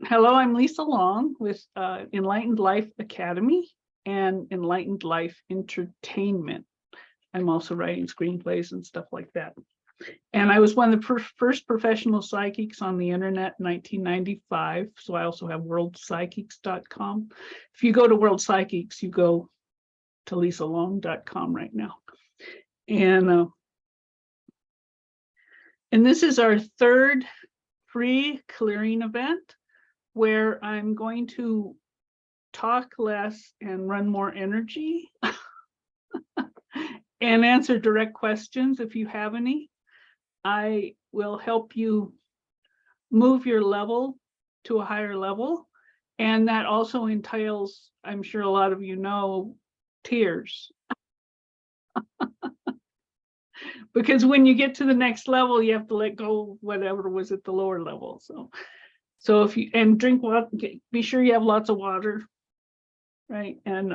Hello, I'm Lisa Long with Enlightened Life Academy and Enlightened Life Entertainment. I'm also writing screenplays and stuff like that. And I was one of the first professional psychics on the internet in 1995. So I also have worldpsychics.com. If you go to World Psychics, you go to lisalong.com right now. And this is our third free clearing event, where I'm going to talk less and run more energy and answer direct questions if you have any. I will help you move your level to a higher level. And that also entails, I'm sure a lot of you know, tears. Because when you get to the next level, you have to let go of whatever was at the lower level. So if you, and drink water, be sure you have lots of water, right? And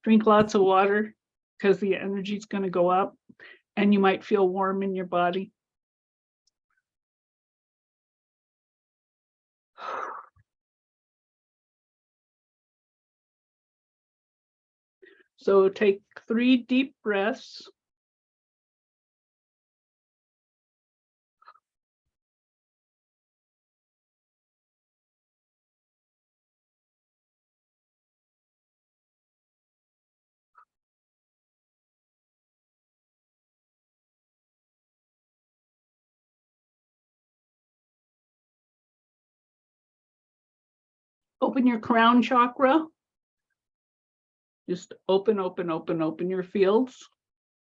drink lots of water, because the energy is going to go up and you might feel warm in your body. So take 3 deep breaths. Open your crown chakra. Just open your fields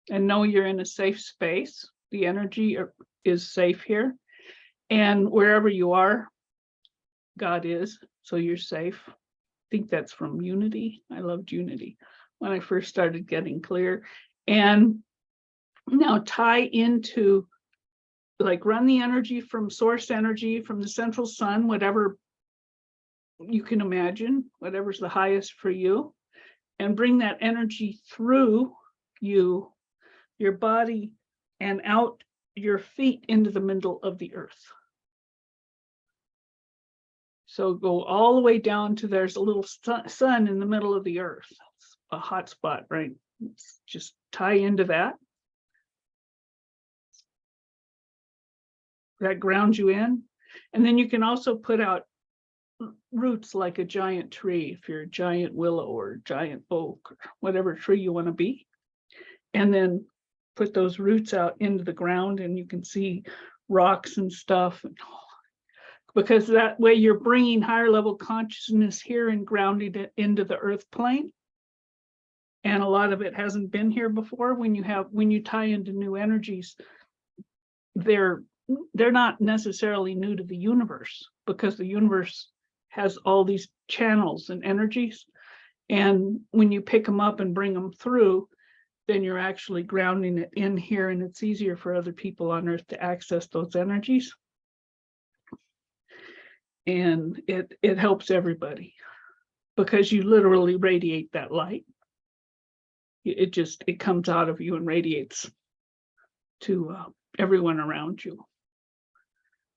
and know you're in a safe space. The energy is safe here. And wherever you are, God is, so you're safe. I think that's from Unity. I loved Unity when I first started getting clear. And now tie into, like, run the energy from source energy, from the central sun, whatever you can imagine, whatever's the highest for you, and bring that energy through you, your body, and out your feet into the middle of the earth. So go all the way down to, there's a little sun in the middle of the earth. It's a hot spot, right? Just tie into that. That grounds you in. And then you can also put out roots like a giant tree, if you're a giant willow or giant oak, or whatever tree you want to be. And then put those roots out into the ground, and you can see rocks and stuff. Because that way you're bringing higher level consciousness here and grounding it into the earth plane. And a lot of it hasn't been here before. When you tie into new energies, they're not necessarily new to the universe, because the universe has all these channels and energies. And when you pick them up and bring them through, then you're actually grounding it in here, and it's easier for other people on earth to access those energies. And it helps everybody, because you literally radiate that light. It comes out of you and radiates to everyone around you.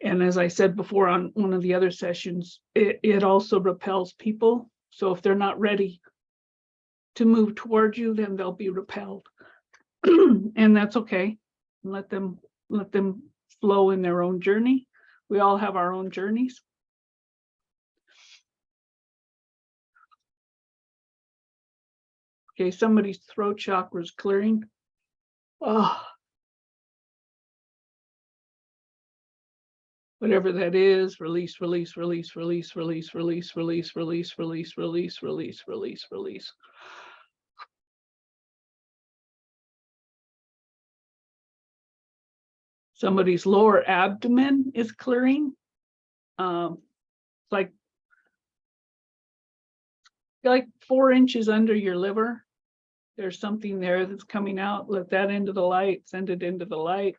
And as I said before on one of the other sessions, it also repels people. So if they're not ready to move toward you, then they'll be repelled. And that's okay. Let them flow in their own journey. We all have our own journeys. Okay, somebody's throat chakra is clearing. Oh, whatever that is, release, release, release, release, release, release, release, release, release, release, release, release, release. Somebody's lower abdomen is clearing. Like 4 inches under your liver. There's something there that's coming out. Let that into the light, send it into the light.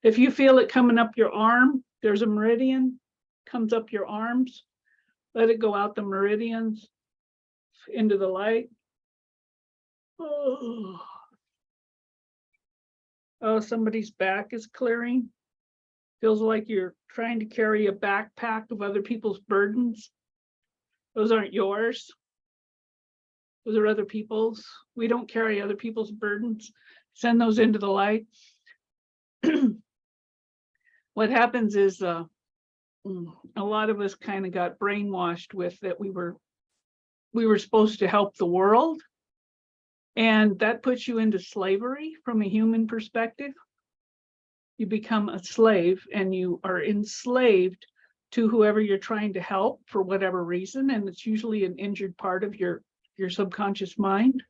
If you feel it coming up your arm, there's a meridian, comes up your arms. Let it go out the meridians into the light. Oh, somebody's back is clearing. Feels like you're trying to carry a backpack of other people's burdens. Those aren't yours. Those are other people's. We don't carry other people's burdens. Send those into the light. What happens is a lot of us kind of got brainwashed with that we were supposed to help the world. And that puts you into slavery from a human perspective. You become a slave and you are enslaved to whoever you're trying to help for whatever reason. And it's usually an injured part of your subconscious mind.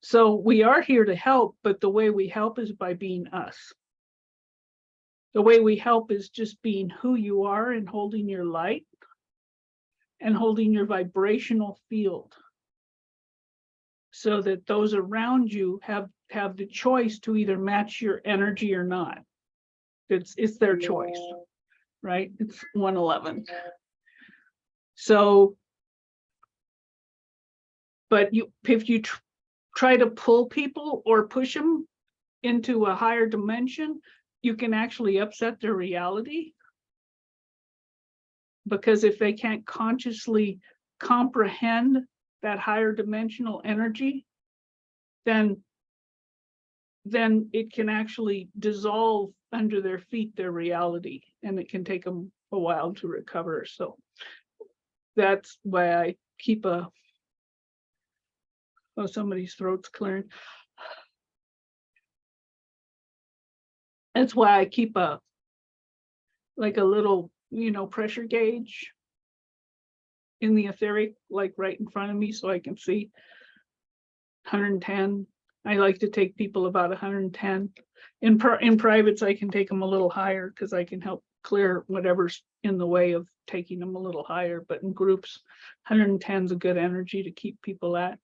So we are here to help, but the way we help is by being us. The way we help is just being who you are and holding your light and holding your vibrational field so that those around you have the choice to either match your energy or not. It's their choice, right? It's 111. So, but if you try to pull people or push them into a higher dimension, you can actually upset their reality. Because if they can't consciously comprehend that higher dimensional energy, then it can actually dissolve under their feet their reality, and it can take them a while to recover. So that's why I keep somebody's throat's clearing. That's why I keep a little, pressure gauge in the etheric, like right in front of me, so I can see 110. I like to take people about 110. In privates, I can take them a little higher because I can help clear whatever's in the way of taking them a little higher. But in groups, 110 is a good energy to keep people at.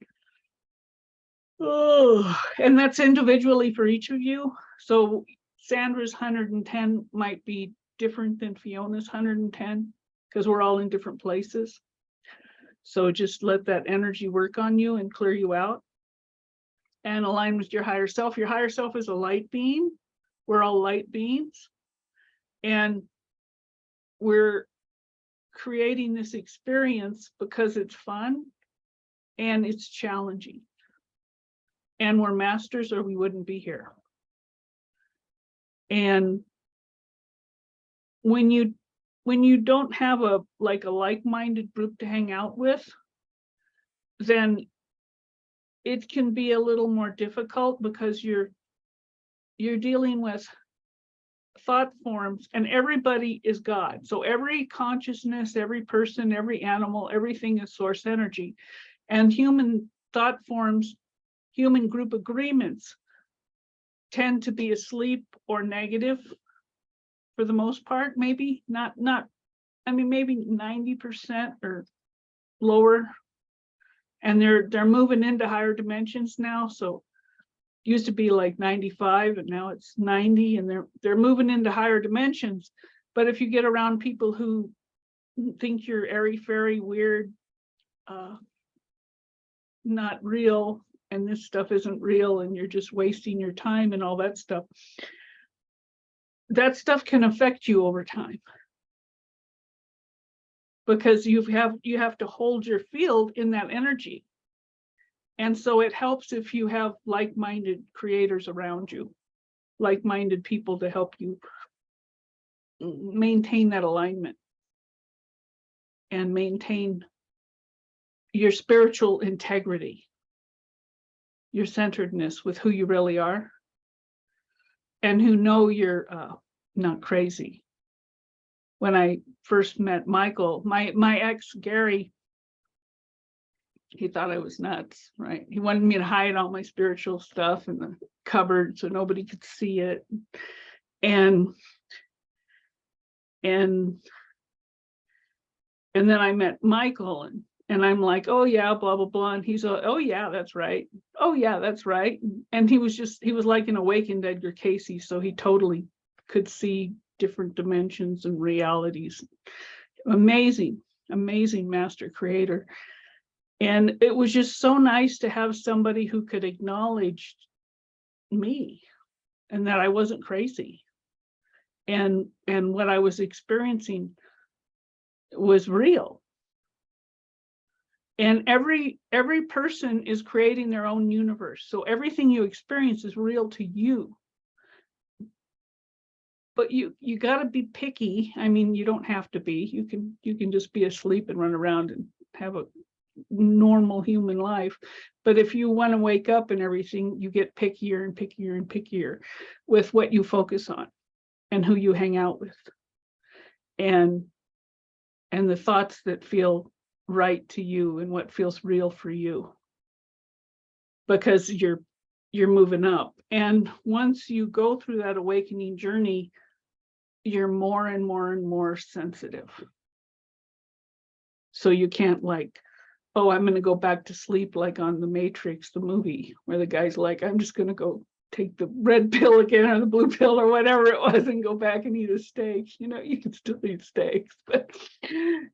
Oh, and that's individually for each of you. So Sandra's 110 might be different than Fiona's 110 because we're all in different places. So just let that energy work on you and clear you out and align with your higher self. Your higher self is a light being. We're all light beings. And we're creating this experience because it's fun and it's challenging. And we're masters or we wouldn't be here. And when you don't have a like-minded group to hang out with, then it can be a little more difficult because you're dealing with thought forms, and everybody is God. So every consciousness, every person, every animal, everything is source energy. And human thought forms, human group agreements tend to be asleep or negative for the most part, maybe maybe 90% or lower. And they're moving into higher dimensions now. So used to be like 95 and now it's 90, and they're moving into higher dimensions. But if you get around people who think you're airy-fairy, weird, not real, and this stuff isn't real, and you're just wasting your time and all that stuff can affect you over time. Because you have to hold your field in that energy. And so it helps if you have like-minded creators around you, like-minded people to help you maintain that alignment and maintain your spiritual integrity, your centeredness with who you really are, and who know you're not crazy. When I first met Michael, my ex, Gary, he thought I was nuts, right? He wanted me to hide all my spiritual stuff in the cupboard so nobody could see it. And then I met Michael, and I'm like, oh yeah, blah, blah, blah. And he's oh yeah, that's right. Oh yeah, that's right. And he was like an awakened Edgar Cayce. So he totally could see different dimensions and realities. Amazing master creator. And it was just so nice to have somebody who could acknowledge me and that I wasn't crazy and what I was experiencing was real. And every person is creating their own universe. So everything you experience is real to you. But you got to be picky. I mean, you don't have to be. You can just be asleep and run around and have a normal human life. But if you want to wake up and everything, you get pickier and pickier and pickier with what you focus on and who you hang out with, and the thoughts that feel right to you and what feels real for you, because you're moving up. And once you go through that awakening journey, you're more and more and more sensitive. So you can't like, oh, I'm going to go back to sleep, like on The Matrix, the movie, where the guy's like, I'm just going to go take the red pill again or the blue pill or whatever it was and go back and eat a steak. You know, you can still eat steaks, but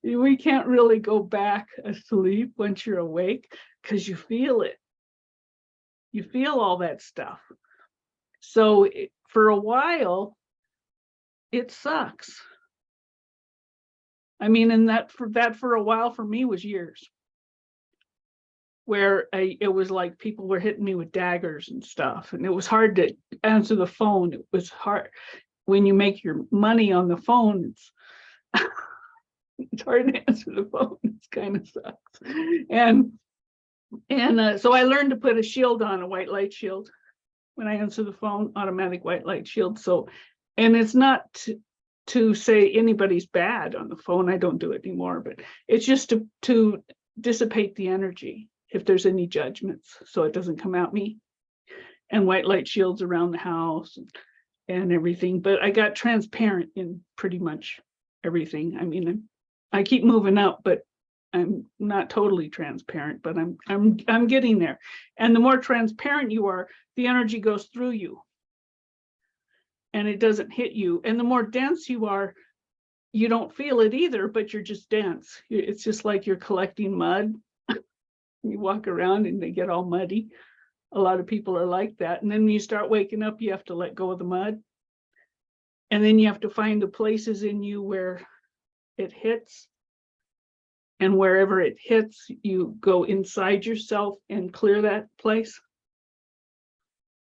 we can't really go back asleep once you're awake, because you feel it. You feel all that stuff. So for a while, it sucks. I mean, and that for a while for me was years, where it was like people were hitting me with daggers and stuff, and it was hard to answer the phone. It was hard when you make your money on the phone. It's hard to answer the phone. It kind of sucks. And so I learned to put a shield on, a white light shield, when I answer the phone, automatic white light shield. So, and it's not to say anybody's bad on the phone. I don't do it anymore, but it's just to dissipate the energy if there's any judgments, so it doesn't come at me. And white light shields around the house and everything. But I got transparent in pretty much everything. I mean, I keep moving up, but I'm not totally transparent, but I'm getting there. And the more transparent you are, the energy goes through you and it doesn't hit you. And the more dense you are, you don't feel it either, but you're just dense. It's just like you're collecting mud. You walk around and they get all muddy. A lot of people are like that. And then when you start waking up, you have to let go of the mud. And then you have to find the places in you where it hits. And wherever it hits, you go inside yourself and clear that place.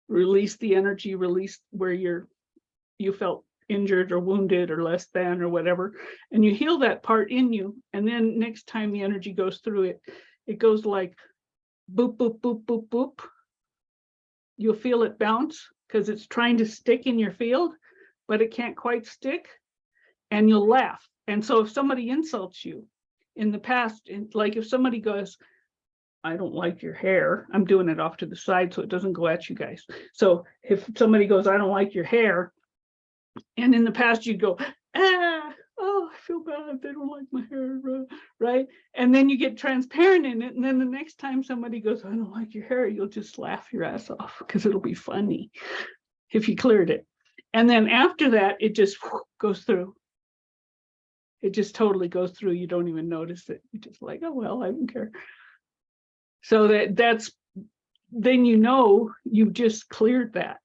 Release the energy, release where you felt injured or wounded or less than or whatever. And you heal that part in you. And then next time the energy goes through it, it goes like boop, boop, boop, boop, boop. You'll feel it bounce because it's trying to stick in your field, but it can't quite stick. And you'll laugh. And so if somebody insults you in the past, like if somebody goes, I don't like your hair, I'm doing it off to the side so it doesn't go at you guys. So if somebody goes, I don't like your hair, and in the past you'd go, oh, I feel bad, they don't like my hair, right? And then you get transparent in it, and then the next time somebody goes, I don't like your hair, you'll just laugh your ass off because it'll be funny if you cleared it. And then after that, it just goes through. It just totally goes through. You don't even notice it. You're just like, oh, well, I don't care. So that's, then you know you've just cleared that,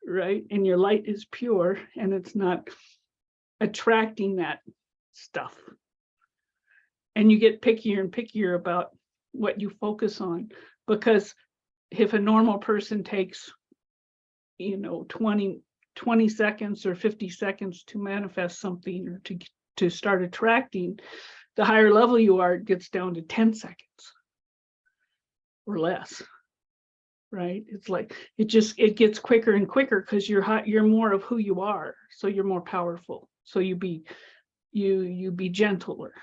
right? And your light is pure and it's not attracting that stuff. And you get pickier and pickier about what you focus on, because if a normal person takes, 20 seconds or 50 seconds to manifest something or to start attracting, the higher level you are, it gets down to 10 seconds or less, right? It's like, it gets quicker and quicker because you're more of who you are. So you're more powerful. So you be gentler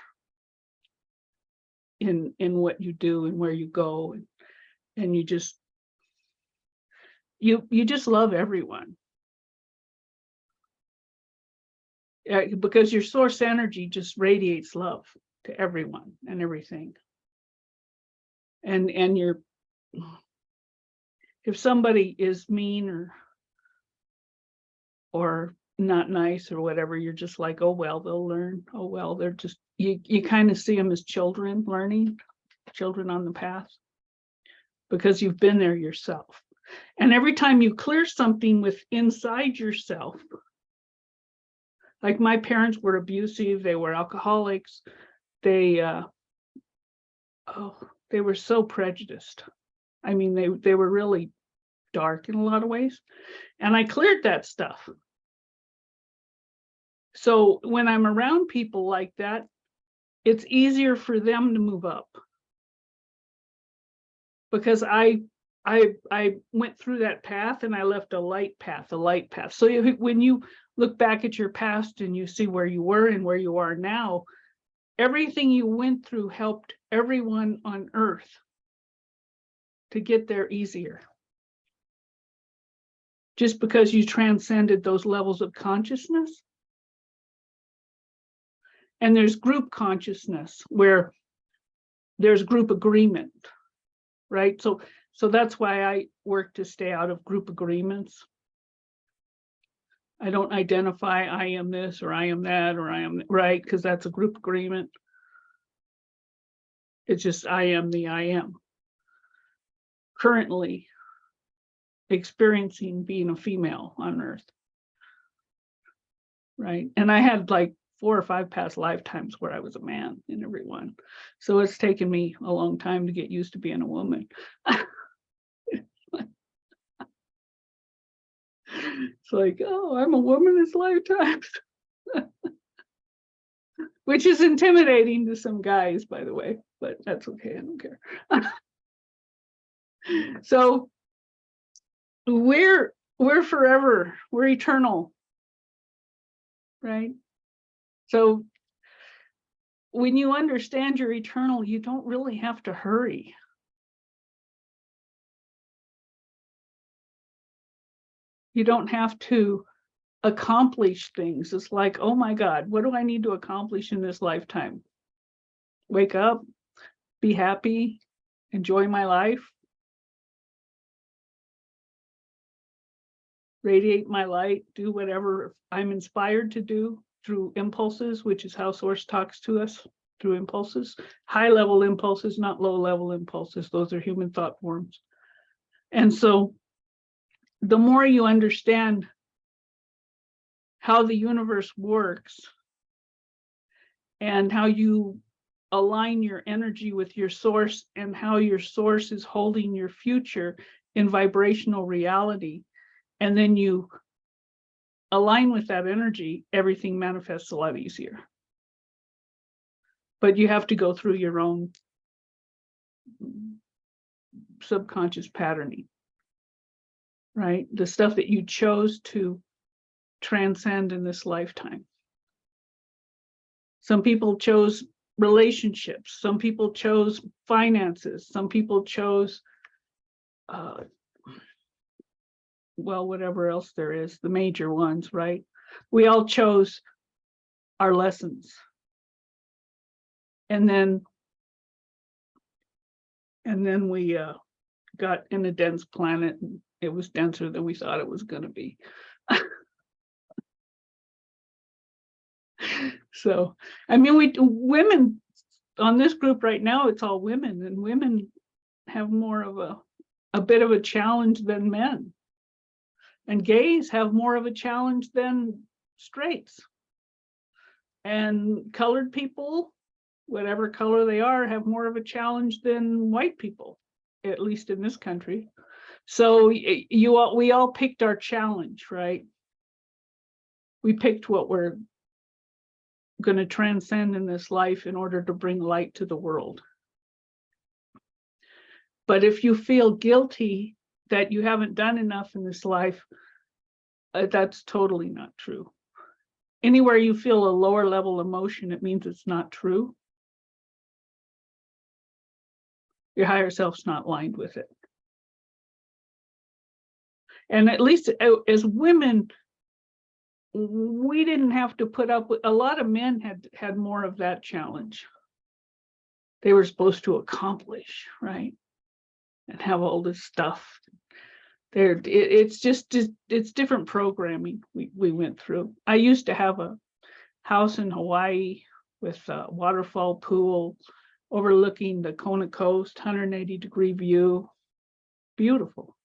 in what you do and where you go. And you just love everyone. Because your source energy just radiates love to everyone and everything. And if somebody is mean or not nice or whatever, you're just like, oh, well, they'll learn. Oh, well, they're just, you kind of see them as children learning, children on the path, because you've been there yourself. And every time you clear something with inside yourself, like my parents were abusive, they were alcoholics, they were so prejudiced. I mean, they were really dark in a lot of ways. And I cleared that stuff. So when I'm around people like that, it's easier for them to move up. Because I went through that path and I left a light path. So when you look back at your past and you see where you were and where you are now, everything you went through helped everyone on earth to get there easier. Just because you transcended those levels of consciousness. And there's group consciousness where there's group agreement, right? So that's why I work to stay out of group agreements. I don't identify I am this or I am that or I am, right? Because that's a group agreement. It's just I am the I am. Currently experiencing being a female on earth. Right. And I had like 4 or 5 past lifetimes where I was a man in every one. So it's taken me a long time to get used to being a woman. It's like, oh, I'm a woman this lifetime. Which is intimidating to some guys, by the way, but that's okay. I don't care. So we're forever, we're eternal, right? So when you understand you're eternal, you don't really have to hurry. You don't have to accomplish things. It's like, oh my God, what do I need to accomplish in this lifetime? Wake up, be happy, enjoy my life, radiate my light, do whatever I'm inspired to do through impulses, which is how Source talks to us, through impulses, high level impulses, not low level impulses. Those are human thought forms. And so the more you understand how the universe works and how you align your energy with your source and how your source is holding your future in vibrational reality, and then you align with that energy, everything manifests a lot easier. But you have to go through your own subconscious patterning, right? The stuff that you chose to transcend in this lifetime. Some people chose relationships, some people chose finances, some people chose well, whatever else there is, the major ones, right? We all chose our lessons. And then we got in a dense planet, and it was denser than we thought it was going to be. So, I mean, women on this group right now, it's all women, and women have more of a bit of a challenge than men. And gays have more of a challenge than straights. And colored people, whatever color they are, have more of a challenge than white people, at least in this country. So we all picked our challenge, right? We picked what we're going to transcend in this life in order to bring light to the world. But if you feel guilty that you haven't done enough in this life, that's totally not true. Anywhere you feel a lower level emotion, it means it's not true. Your higher self's not aligned with it. And at least as women, we didn't have to put up with, a lot of men had more of that challenge. They were supposed to accomplish, right? And have all this stuff. It's different programming we went through. I used to have a house in Hawaii with a waterfall pool overlooking the Kona coast, 180-degree view. Beautiful.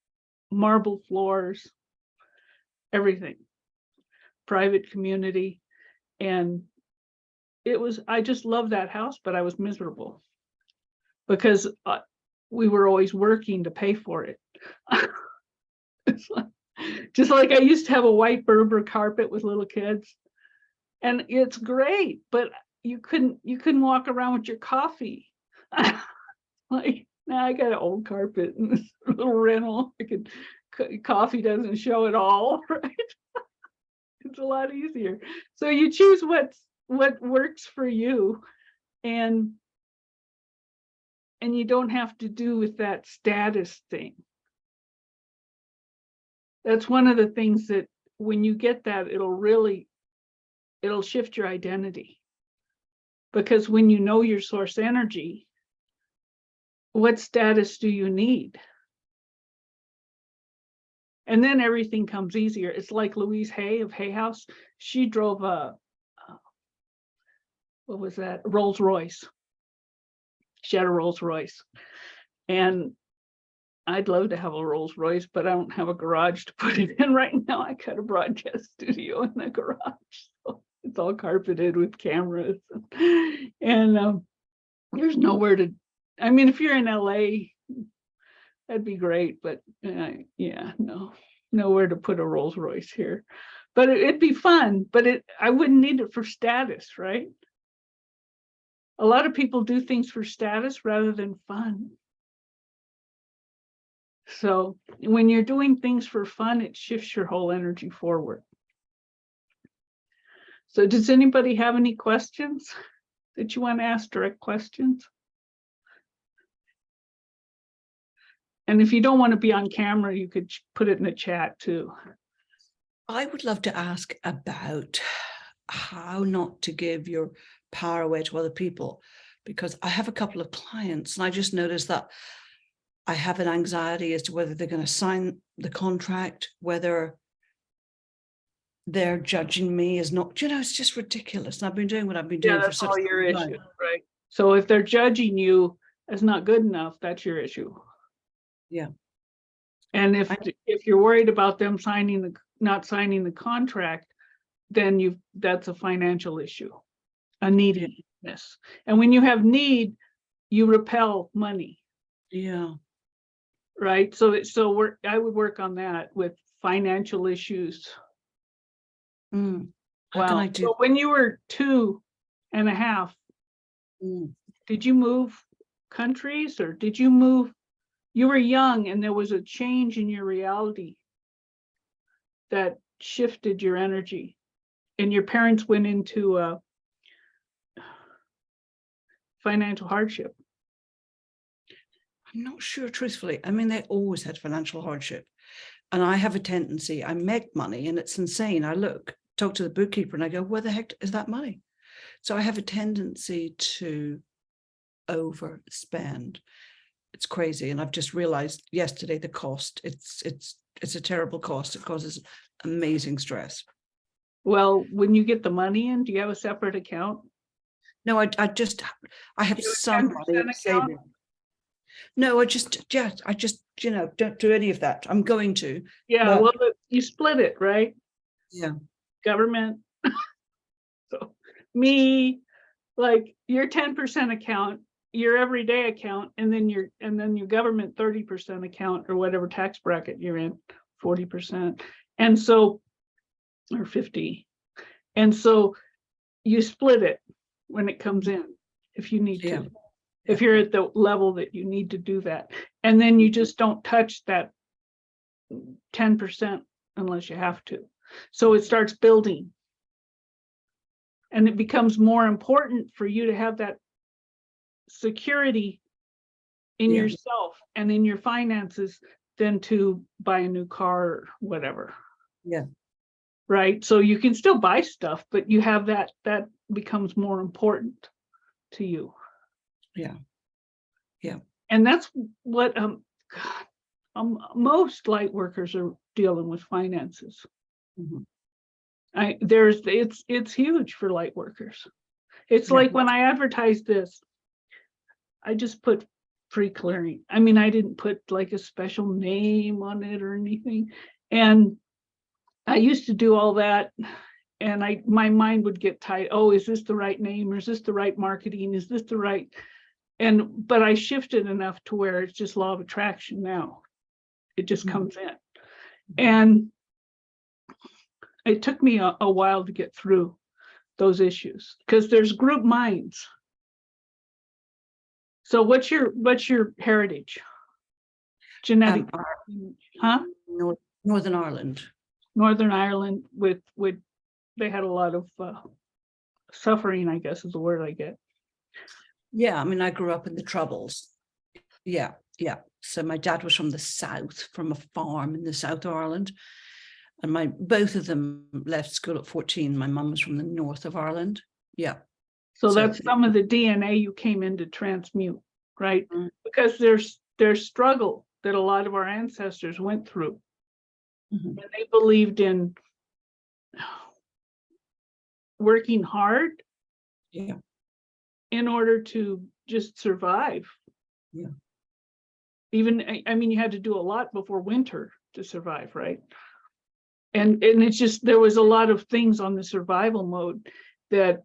marble floors, everything, private community. And I just loved that house, but I was miserable because we were always working to pay for it. Just like I used to have a white Berber carpet with little kids, and it's great, but you couldn't walk around with your coffee. Like, now I got an old carpet and this little rental. Coffee doesn't show at all, right? It's a lot easier. So you choose what works for you, and you don't have to do with that status thing. That's one of the things that when you get that, it'll shift your identity. Because when you know your source energy, what status do you need? And then everything comes easier. It's like Louise Hay of Hay House. She drove what was that? Rolls Royce. She had a Rolls Royce. And I'd love to have a Rolls Royce, but I don't have a garage to put it in right now. I got a broadcast studio in the garage. So it's all carpeted with cameras. And there's nowhere to, I mean, if you're in LA, that'd be great, but yeah, nowhere to put a Rolls Royce here. But it'd be fun, but I wouldn't need it for status, right? A lot of people do things for status rather than fun. So when you're doing things for fun, it shifts your whole energy forward. So does anybody have any questions that you want to ask, direct questions? And if you don't want to be on camera, you could put it in the chat too. I would love to ask about how not to give your power away to other people, because I have a couple of clients and I just noticed that I have an anxiety as to whether they're going to sign the contract, whether they're judging me as not, it's just ridiculous. And I've been doing what I've been doing for such a long time. That's all your issue, right? So if they're judging you as not good enough, that's your issue. Yeah. And if you're worried about them not signing the contract, then that's a financial issue, a neediness. And when you have need, you repel money. Yeah. Right. So I would work on that with financial issues. How can I do? So when you were 2.5, did you move countries, or did you move? You were young and there was a change in your reality that shifted your energy, and your parents went into financial hardship. I'm not sure, truthfully. I mean, they always had financial hardship. And I have a tendency, I make money and it's insane. I talk to the bookkeeper and I go, where the heck is that money? So I have a tendency to overspend. It's crazy. And I've just realized yesterday the cost, it's a terrible cost. It causes amazing stress. Well, when you get the money in, do you have a separate account? No, I have some money saving. No, I just don't do any of that. I'm going to. Yeah, well, you split it, right? Yeah. Government. So me, like your 10% account, your everyday account, and then your government 30% account, or whatever tax bracket you're in, 40%. And so, or 50. And so you split it when it comes in, if you need to. If you're at the level that you need to do that. And then you just don't touch that 10% unless you have to. So it starts building. And it becomes more important for you to have that security in yourself and in your finances than to buy a new car or whatever. Yeah. Right. So you can still buy stuff, but you have that becomes more important to you. Yeah. Yeah. And that's what most light workers are dealing with, finances. It's huge for light workers. It's like when I advertise this, I just put pre-clearing. I mean, I didn't put like a special name on it or anything. And I used to do all that, and my mind would get tight. Oh, is this the right name, or is this the right marketing? Is this the right? But I shifted enough to where it's just law of attraction now. It just comes in. And it took me a while to get through those issues, because there's group minds. So what's your heritage? Genetic, huh? Northern Ireland. Northern Ireland with they had a lot of suffering, I guess is the word I get. Yeah, I mean, I grew up in the Troubles. Yeah. So my dad was from the south, from a farm in the South of Ireland. And both of them left school at 14. My mum was from the north of Ireland. Yeah. So that's some of the DNA you came in to transmute, right? Mm. Because there's struggle that a lot of our ancestors went through. Mm-hmm. And they believed in working hard, yeah, in order to just survive. Yeah. Even, I mean, you had to do a lot before winter to survive, right? And it's just, there was a lot of things on the survival mode that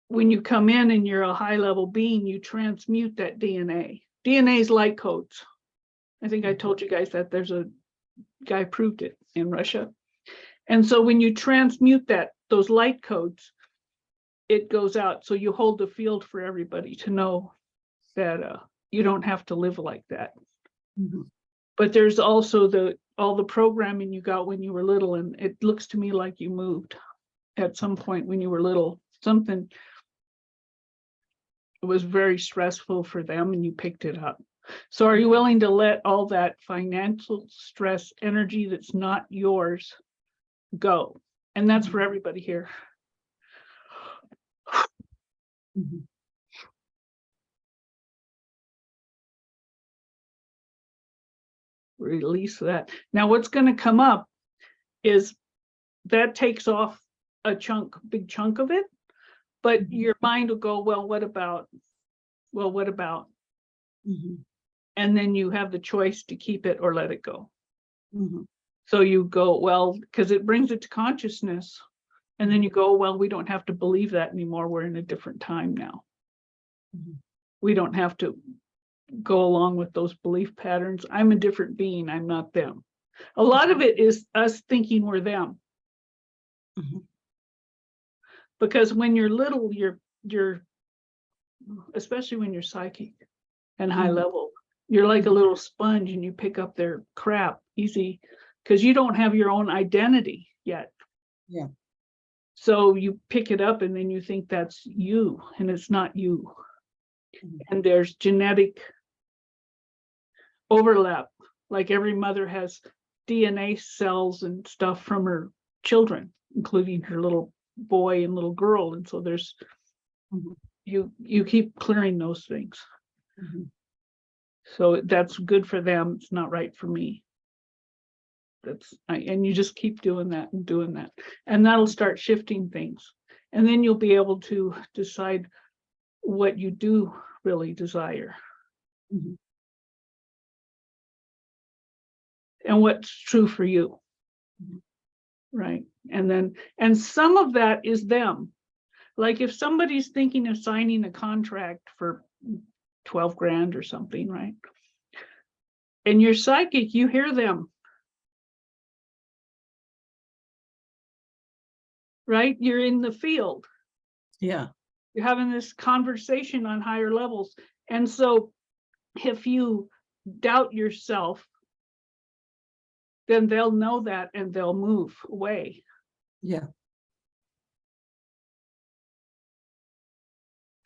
when you come in and you're a high level being, you transmute that DNA. DNA is light codes. I think I told you guys that there's a guy proved it in Russia. And so when you transmute those light codes, it goes out. So you hold the field for everybody to know that you don't have to live like that. Mm-hmm. But there's also all the programming you got when you were little, and it looks to me like you moved at some point when you were little. Something was very stressful for them, and you picked it up. So are you willing to let all that financial stress, energy that's not yours, go? And that's for everybody here. Mm-hmm. Release that. Now what's going to come up is that takes off a big chunk of it, but your mind will go, well, what about? Mm-hmm. And then you have the choice to keep it or let it go. Mm-hmm. So you go, well, because it brings it to consciousness. And then you go, well, we don't have to believe that anymore. We're in a different time now. Mm-hmm. We don't have to go along with those belief patterns. I'm a different being. I'm not them. A lot of it is us thinking we're them. Mm-hmm. Because when you're little, you're especially when you're psychic and high level, you're like a little sponge and you pick up their crap easy because you don't have your own identity yet. Yeah. So you pick it up and then you think that's you, and it's not you. And there's genetic overlap. Like every mother has DNA cells and stuff from her children, including her little boy and little girl. And so there's, you keep clearing those things. So that's good for them. It's not right for me. And you just keep doing that and doing that. And that'll start shifting things. And then you'll be able to decide what you do really desire. And what's true for you. Right. And some of that is them. Like if somebody's thinking of signing a contract for 12 grand or something, right? And you're psychic, you hear them. Right? You're in the field. Yeah. You're having this conversation on higher levels. And so if you doubt yourself, then they'll know that and they'll move away. Yeah.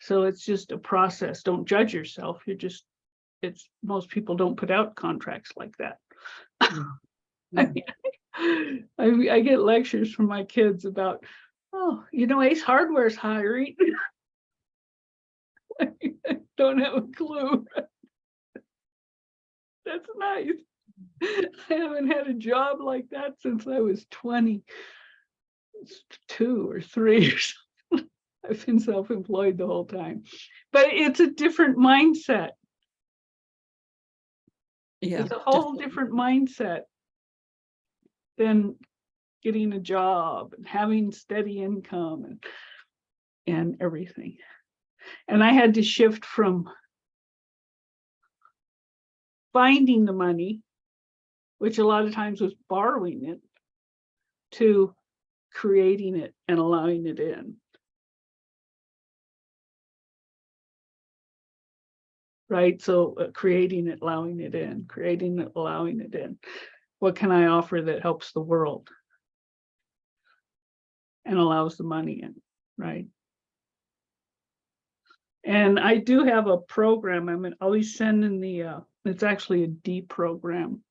So it's just a process. Don't judge yourself. Most people don't put out contracts like that. I get lectures from my kids about, Ace Hardware's hiring. I don't have a clue. That's nice. I haven't had a job like that since I was 22 or 3 or something. I've been self-employed the whole time. But it's a different mindset. Yeah, It's a whole definitely. different mindset than getting a job and having steady income and everything. And I had to shift from finding the money, which a lot of times was borrowing it, to creating it and allowing it in. Right? So creating it, allowing it in, creating it, allowing it in. What can I offer that helps the world and allows the money in, right? And I do have a program. I'm always sending it's actually a D program,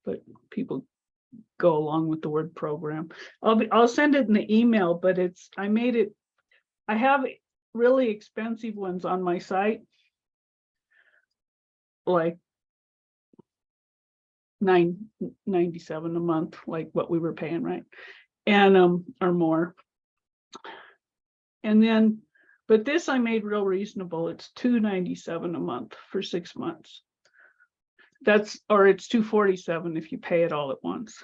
but people go along with the word program. I'll send it in the email, but I have really expensive ones on my site, like $9.97 a month, like what we were paying, right? And or more. And then, but this I made real reasonable. It's $2.97 a month for 6 months. Or it's $2.47 if you pay it all at once.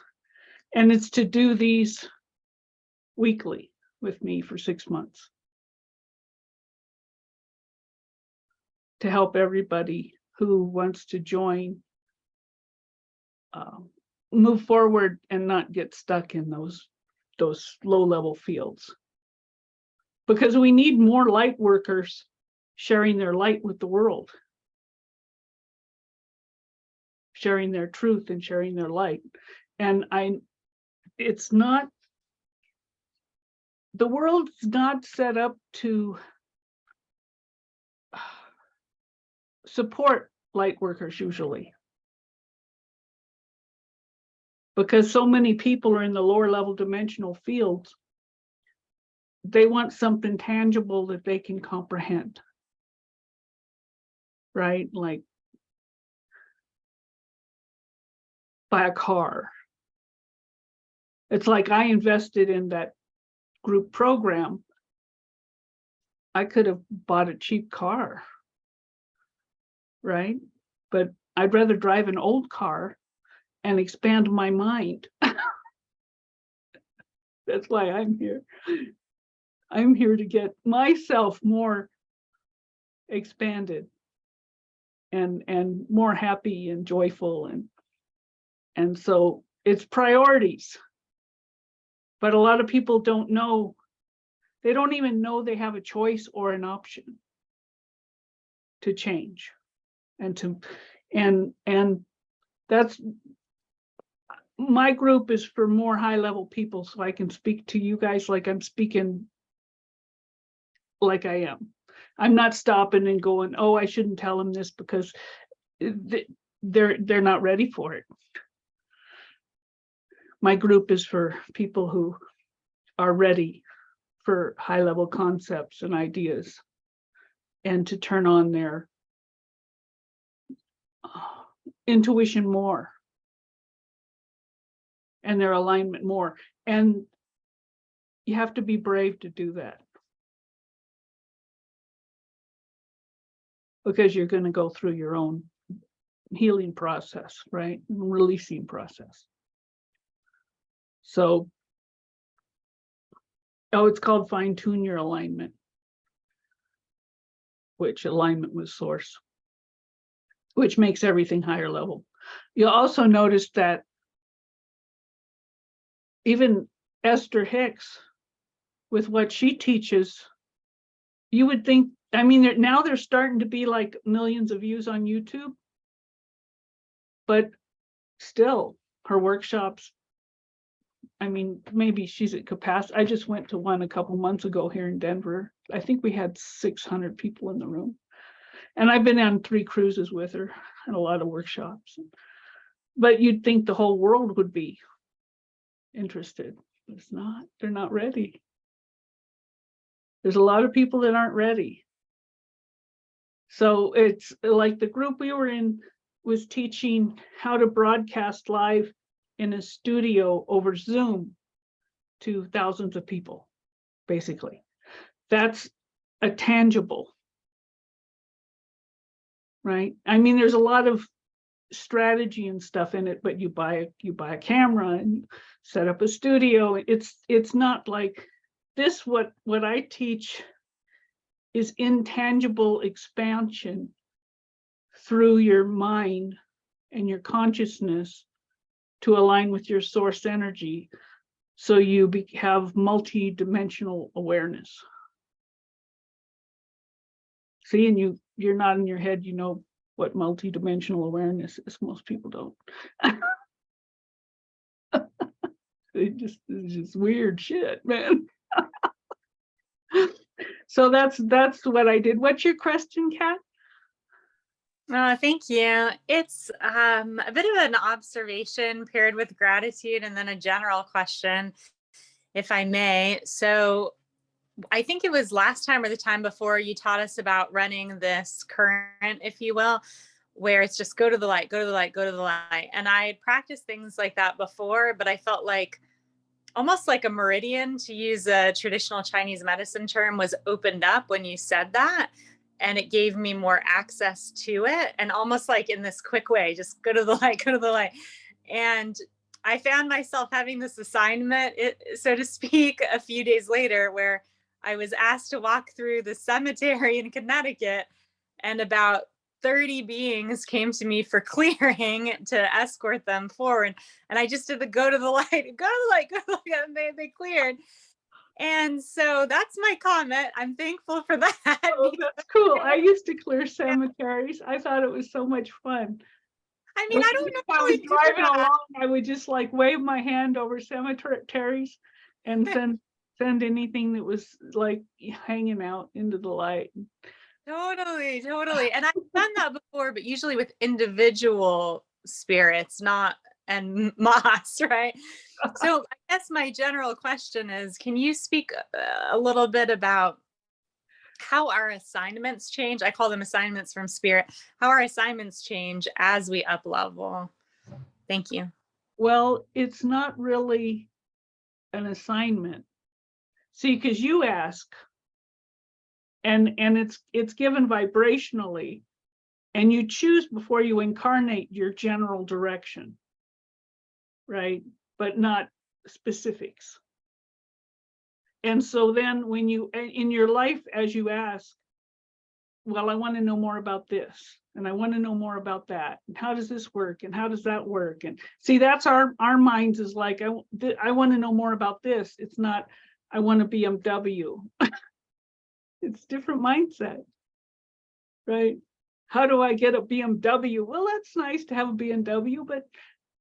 And it's to do these weekly with me for 6 months, to help everybody who wants to join move forward and not get stuck in those low-level fields. Because we need more light workers sharing their light with the world, sharing their truth and sharing their light. And it's not, the world's not set up to support light workers usually, because so many people are in the lower level dimensional fields. They want something tangible that they can comprehend, right? Like buy a car. It's like I invested in that group program. I could have bought a cheap car, right? But I'd rather drive an old car and expand my mind. That's why I'm here. I'm here to get myself more expanded and more happy and joyful, and so it's priorities. But a lot of people don't know, they don't even know they have a choice or an option to change and that's, my group is for more high level people, so I can speak to you guys like I'm speaking like I am. I'm not stopping and going, oh, I shouldn't tell them this because they're not ready for it. My group is for people who are ready for high level concepts and ideas, and to turn on their intuition more and their alignment more. And you have to be brave to do that, because you're going to go through your own healing process, right? Releasing process. So, it's called fine tune your alignment, which alignment with source, which makes everything higher level. You'll also notice that even Esther Hicks, with what she teaches, you would think, I mean, now they're starting to be like millions of views on YouTube, but still her workshops, I mean, maybe she's at capacity. I just went to one a couple months ago here in Denver. I think we had 600 people in the room. And I've been on 3 cruises with her and a lot of workshops. But you'd think the whole world would be interested. It's not. They're not ready. There's a lot of people that aren't ready. So it's like the group we were in was teaching how to broadcast live in a studio over Zoom to thousands of people, basically. That's a tangible, right? I mean, there's a lot of strategy and stuff in it, but you buy a camera and you set up a studio. It's not like this. What I teach is intangible expansion through your mind and your consciousness to align with your source energy, so you have multi-dimensional awareness. See, and you're not in your head, you know what multi-dimensional awareness is. Most people don't. It's just weird shit, man. So that's what I did. What's your question, Kat? Thank you. It's a bit of an observation paired with gratitude, and then a general question, if I may. So I think it was last time or the time before, you taught us about running this current, if you will, where it's just go to the light, go to the light, go to the light. And I had practiced things like that before, but I felt like almost like a meridian, to use a traditional Chinese medicine term, was opened up when you said that. And it gave me more access to it. And almost like in this quick way, just go to the light, go to the light. And I found myself having this assignment, so to speak, a few days later, where I was asked to walk through the cemetery in Connecticut, and about 30 beings came to me for clearing to escort them forward. And I just did the go to the light, go to the light, go to the light, and they cleared. And so that's my comment. I'm thankful for that. Oh, that's cool. I used to clear cemeteries. I thought it was so much fun. I mean, I don't If I was driving along, I would just like wave my hand over cemeteries and send anything that was like hanging out into the light. Totally. And I've done that before, but usually with individual spirits, not en masse, right? So I guess my general question is, can you speak a little bit about how our assignments change? I call them assignments from spirit. How our assignments change as we up level. Thank you. Well, it's not really an assignment. See, because you ask, and it's given vibrationally, and you choose before you incarnate your general direction, right? But not specifics. And so then when you, in your life, as you ask, well, I want to know more about this, and I want to know more about that, and how does this work, and how does that work? And see, that's our minds is like, I want to know more about this. It's not, I want a BMW. It's different mindset, right? How do I get a BMW? Well, that's nice to have a BMW, but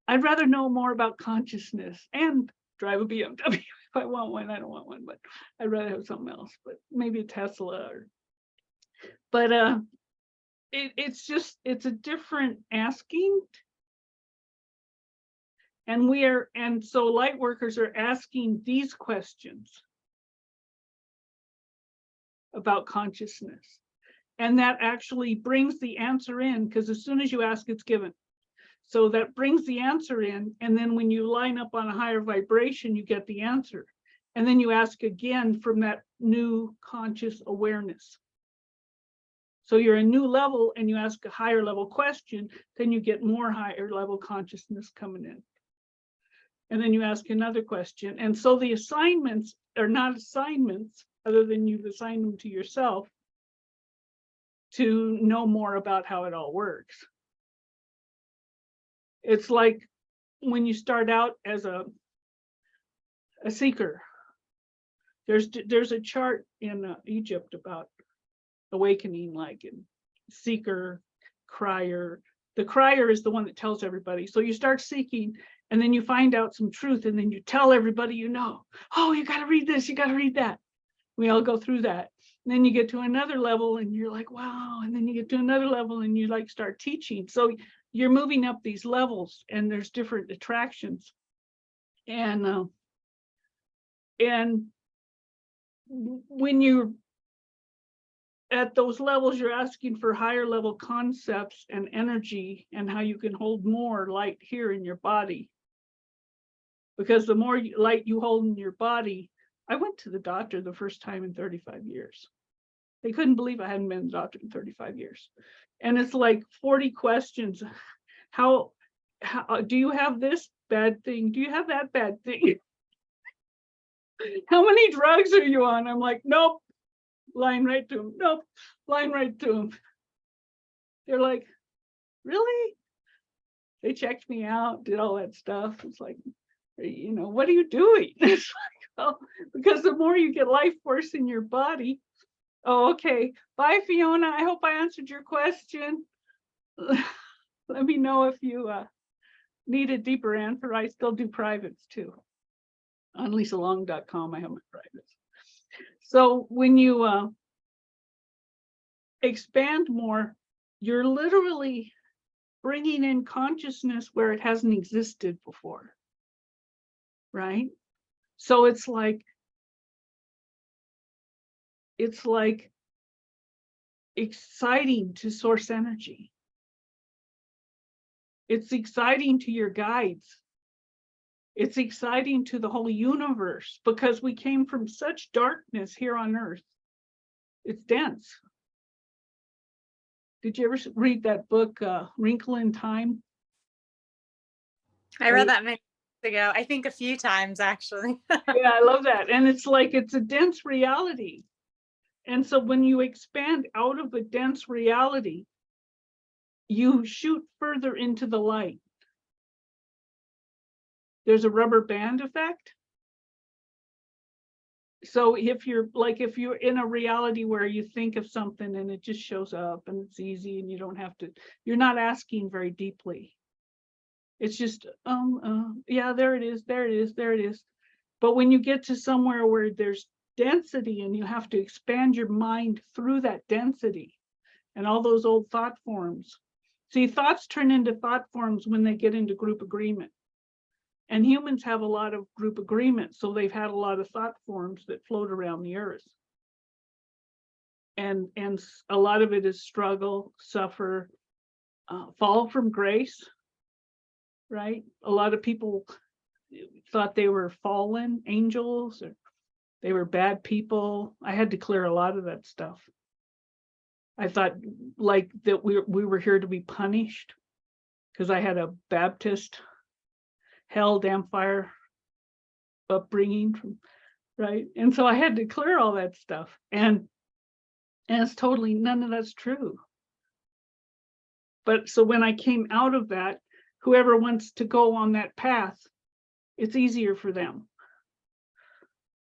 I'd rather know more about consciousness and drive a BMW. If I want one, I don't want one, but I'd rather have something else, but maybe a Tesla. But it's a different asking. And so light workers are asking these questions about consciousness. And that actually brings the answer in, because as soon as you ask, it's given. So that brings the answer in. And then when you line up on a higher vibration, you get the answer. And then you ask again from that new conscious awareness. So you're a new level and you ask a higher level question, then you get more higher level consciousness coming in. And then you ask another question. And so the assignments are not assignments, other than you've assigned them to yourself to know more about how it all works. It's like when you start out as a seeker, there's a chart in Egypt about awakening, like in seeker, crier. The crier is the one that tells everybody. So you start seeking, and then you find out some truth, and then you tell everybody you know. Oh, you got to read this, you got to read that. We all go through that. And then you get to another level, and you're like, wow. And then you get to another level, and you like start teaching. So you're moving up these levels, and there's different attractions. And when you're at those levels, you're asking for higher level concepts and energy, and how you can hold more light here in your body. Because the more light you hold in your body, I went to the doctor the first time in 35 years. They couldn't believe I hadn't been to the doctor in 35 years. And it's like 40 questions. how do you have this bad thing? Do you have that bad thing? How many drugs are you on? I'm like, nope. Lying right to them. Nope. Lying right to them. They're like, really? They checked me out, did all that stuff. It's like, what are you doing? It's like, well, because the more you get life force in your body. Oh, okay. Bye, Fiona. I hope I answered your question. Let me know if you need a deeper answer. I still do privates too. On lisalong.com, I have my privates. So when you expand more, you're literally bringing in consciousness where it hasn't existed before, right? So it's like exciting to source energy. It's exciting to your guides. It's exciting to the whole universe because we came from such darkness here on Earth. It's dense. Did you ever read that book, Wrinkle in Time? I read that many years ago. I think a few times, actually. Yeah, I love that. And it's like, it's a dense reality. And so when you expand out of a dense reality, you shoot further into the light. There's a rubber band effect. So if you're in a reality where you think of something and it just shows up and it's easy and you're not asking very deeply. It's just, yeah, there it is, there it is, there it is. But when you get to somewhere where there's density and you have to expand your mind through that density and all those old thought forms. See, thoughts turn into thought forms when they get into group agreement. And humans have a lot of group agreement, so they've had a lot of thought forms that float around the earth. And a lot of it is struggle, suffer, fall from grace, right? A lot of people thought they were fallen angels or they were bad people. I had to clear a lot of that stuff. I thought like that we were here to be punished because I had a Baptist hell, damn fire upbringing, right? And so I had to clear all that stuff. And it's totally, none of that's true. But so when I came out of that, whoever wants to go on that path, it's easier for them.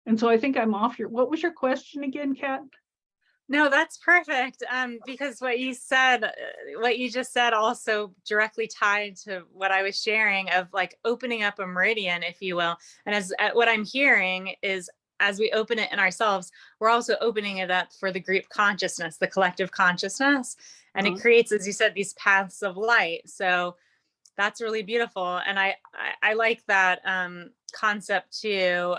And so I think I'm off your, what was your question again, Kat? No, that's perfect. Because what you just said also directly tied to what I was sharing of like opening up a meridian, if you will. And as what I'm hearing is as we open it in ourselves, we're also opening it up for the group consciousness, the collective consciousness. And it creates, as you said, these paths of light. So that's really beautiful. And I like that concept too.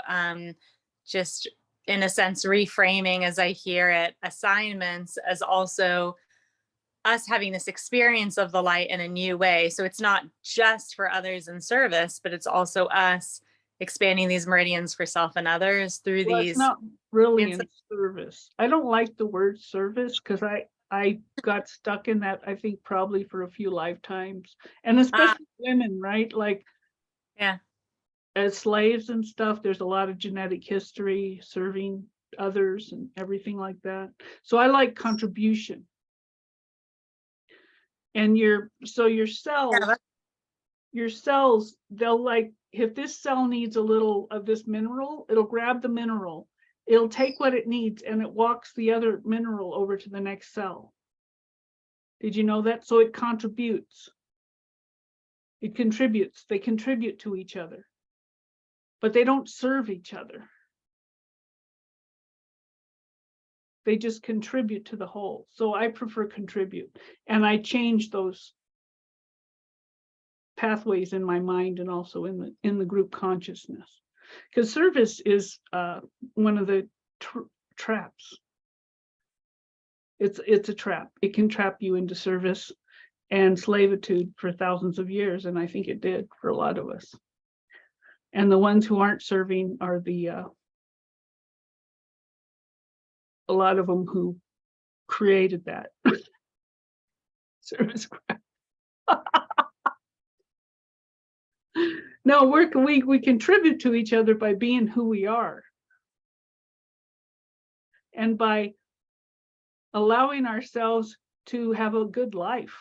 Just in a sense, reframing as I hear it, assignments as also us having this experience of the light in a new way. So it's not just for others in service, but it's also us expanding these meridians for self and others through these. It's not really in service. I don't like the word service because I got stuck in that, I think probably for a few lifetimes, and especially women, right? Like, yeah. As slaves and stuff, there's a lot of genetic history, serving others and everything like that. So I like contribution. And your cells, they'll like, if this cell needs a little of this mineral, it'll grab the mineral, it'll take what it needs and it walks the other mineral over to the next cell. Did you know that? So it contributes. It contributes. They contribute to each other. But they don't serve each other. They just contribute to the whole. So I prefer contribute. And I change those pathways in my mind and also in the group consciousness. Because service is one of the traps. It's a trap. It can trap you into service and slavitude for thousands of years. And I think it did for a lot of us. And the ones who aren't serving are a lot of them who created that service crap. No, we contribute to each other by being who we are. And by allowing ourselves to have a good life,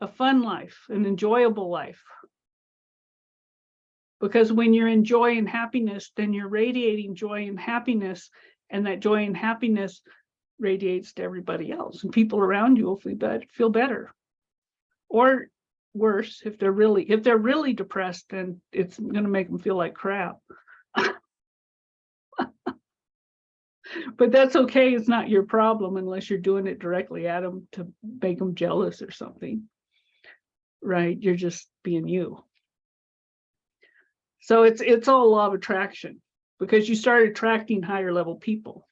a fun life, an enjoyable life. Because when you're enjoying happiness, then you're radiating joy and happiness, and that joy and happiness radiates to everybody else, and people around you will feel better. Or worse, if they're really depressed, then it's going to make them feel like crap. But that's okay. It's not your problem unless you're doing it directly at them to make them jealous or something, right? You're just being you. So it's all law of attraction, because you start attracting higher level people.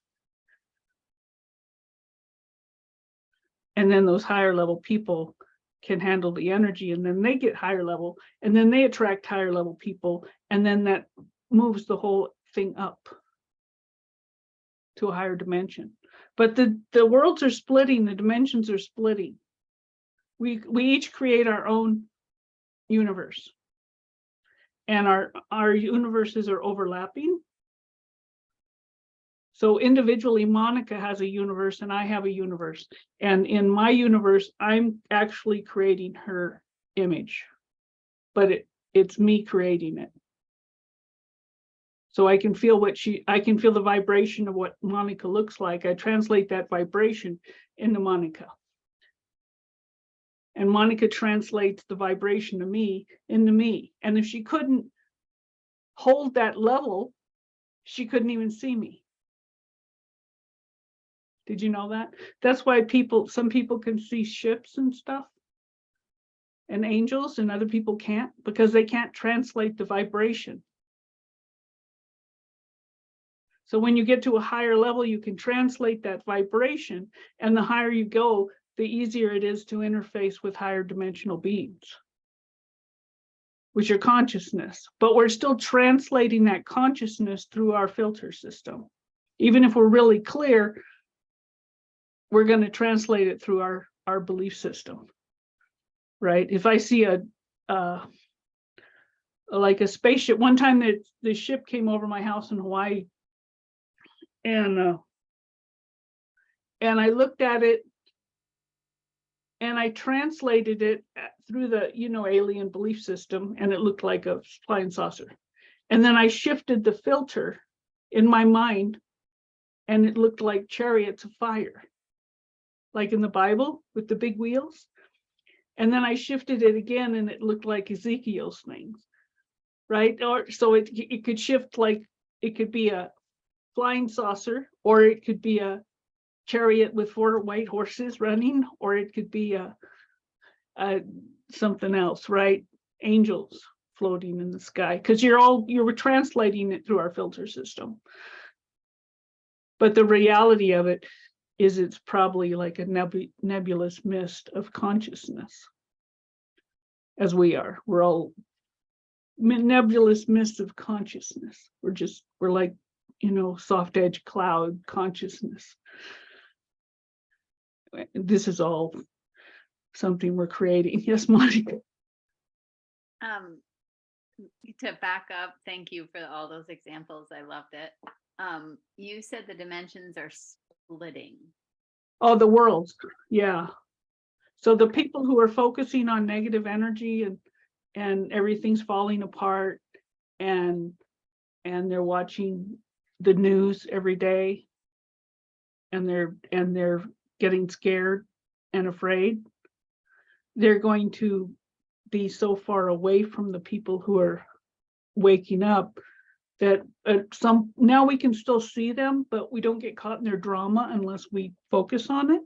And then those higher level people can handle the energy, and then they get higher level, and then they attract higher level people, and then that moves the whole thing up to a higher dimension. But the worlds are splitting, the dimensions are splitting. We each create our own universe, and our universes are overlapping. So individually, Monica has a universe and I have a universe. And in my universe, I'm actually creating her image, but it's me creating it. So I can feel the vibration of what Monica looks like. I translate that vibration into Monica. And Monica translates the vibration of me into me. And if she couldn't hold that level, she couldn't even see me. Did you know that? That's why some people can see ships and stuff and angels, and other people can't, because they can't translate the vibration. So when you get to a higher level, you can translate that vibration, and the higher you go, the easier it is to interface with higher dimensional beings, with your consciousness. But we're still translating that consciousness through our filter system. Even if we're really clear, we're going to translate it through our belief system, right? If I see like a spaceship, one time the ship came over my house in Hawaii, and I looked at it and I translated it through the alien belief system, and it looked like a flying saucer. And then I shifted the filter in my mind, and it looked like chariots of fire, like in the Bible with the big wheels. And then I shifted it again, and it looked like Ezekiel's things, right? Or so it could shift, like it could be a flying saucer, or it could be a chariot with 4 white horses running, or it could be a something else, right? Angels floating in the sky, because you were translating it through our filter system. But the reality of it is it's probably like a nebulous mist of consciousness, as we are. We're all nebulous mist of consciousness. We're like, soft edge cloud consciousness. This is all something we're creating. Yes, Monica. To back up, thank you for all those examples. I loved it. You said the dimensions are splitting. Oh, the worlds. Yeah. So the people who are focusing on negative energy and everything's falling apart, and they're watching the news every day, and they're getting scared and afraid, they're going to be so far away from the people who are waking up that now we can still see them, but we don't get caught in their drama unless we focus on it.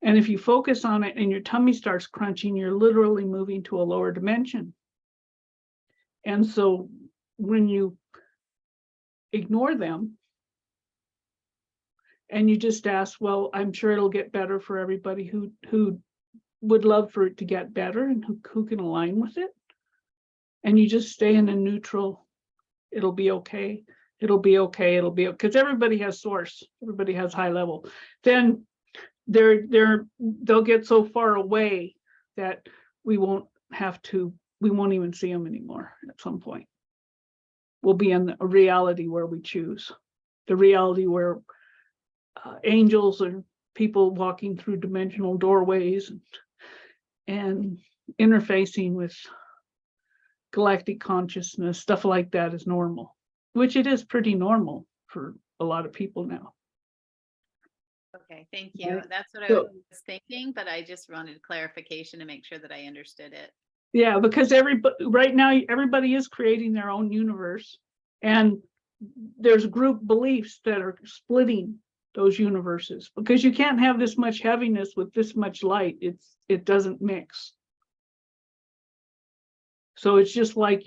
And if you focus on it and your tummy starts crunching, you're literally moving to a lower dimension. And so when you ignore them and you just ask, well, I'm sure it'll get better for everybody who would love for it to get better and who can align with it. And you just stay in a neutral, it'll be okay. It'll be okay. It'll be okay. Because everybody has source. Everybody has high level. Then they'll get so far away that we won't have to we won't even see them anymore at some point. We'll be in a reality where we choose, the reality where angels or people walking through dimensional doorways and interfacing with galactic consciousness, stuff like that is normal, which it is pretty normal for a lot of people now. Okay, thank you. Right. That's what I So- was thinking, but I just wanted clarification to make sure that I understood it. Yeah, because right now, everybody is creating their own universe, and there's group beliefs that are splitting those universes, because you can't have this much heaviness with this much light. It doesn't mix. So it's just like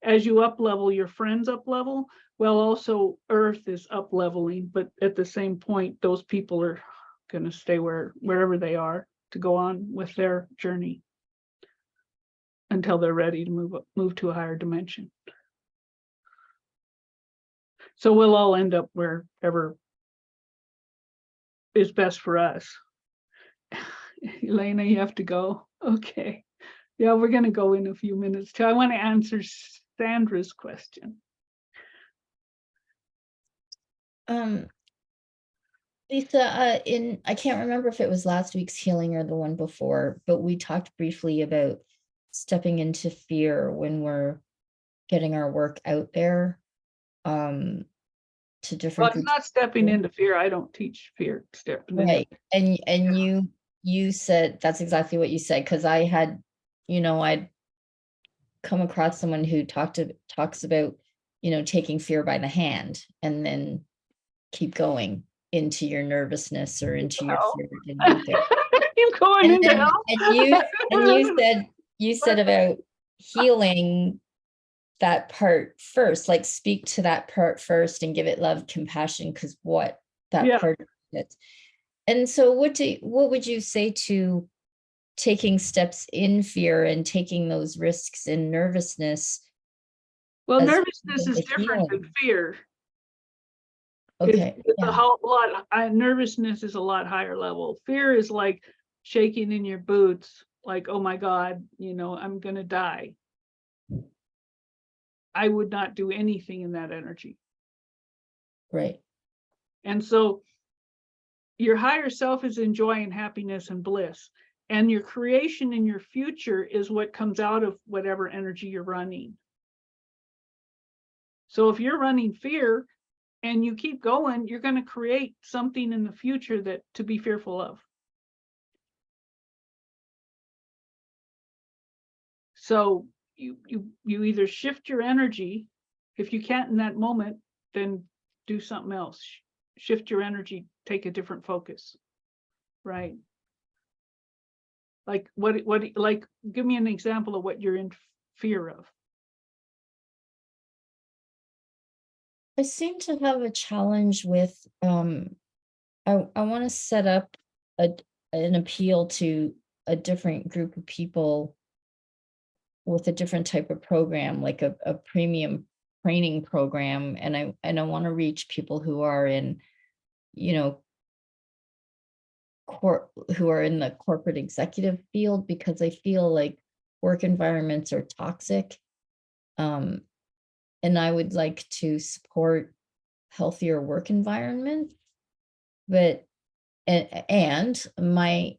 as you up level, your friends up level. Well, also Earth is up leveling, but at the same point, those people are going to stay wherever they are to go on with their journey until they're ready to move to a higher dimension. So we'll all end up wherever is best for us. Elena, you have to go. Okay. Yeah, we're going to go in a few minutes too. I want to answer Sandra's question. Lisa, I can't remember if it was last week's healing or the one before, but we talked briefly about stepping into fear when we're getting our work out there, to Well, different it's groups. not stepping into fear. I don't teach fear. Stepping into Right. And you said that's exactly what you said, because I had, I'd come across someone who talks about, taking fear by the hand and then keep going into your nervousness or into your hell. fear getting out there. You're going into then- hell. and you said about healing that part first, like speak to that part first and give it love, compassion, because what that Yeah. part is. And so what would you say to taking steps in fear and taking those risks in nervousness? Well, as nervousness part of is the different than healing? fear. Okay. It's yeah. a whole lot. Nervousness is a lot higher level. Fear is like shaking in your boots, like, oh my God, I'm gonna die. I would not do anything in that energy. Right. And so your higher self is in joy and happiness and bliss. And your creation in your future is what comes out of whatever energy you're running. So if you're running fear and you keep going, you're going to create something in the future that to be fearful of. So you either shift your energy. If you can't in that moment, then do something else. Shift your energy, take a different focus. Right. Like like give me an example of what you're in fear of. I seem to have a challenge with I want to set up an appeal to a different group of people with a different type of program, like a premium training program, and I want to reach people who are in, who are in the corporate executive field, because I feel like work environments are toxic. And I would like to support healthier work environments, but and my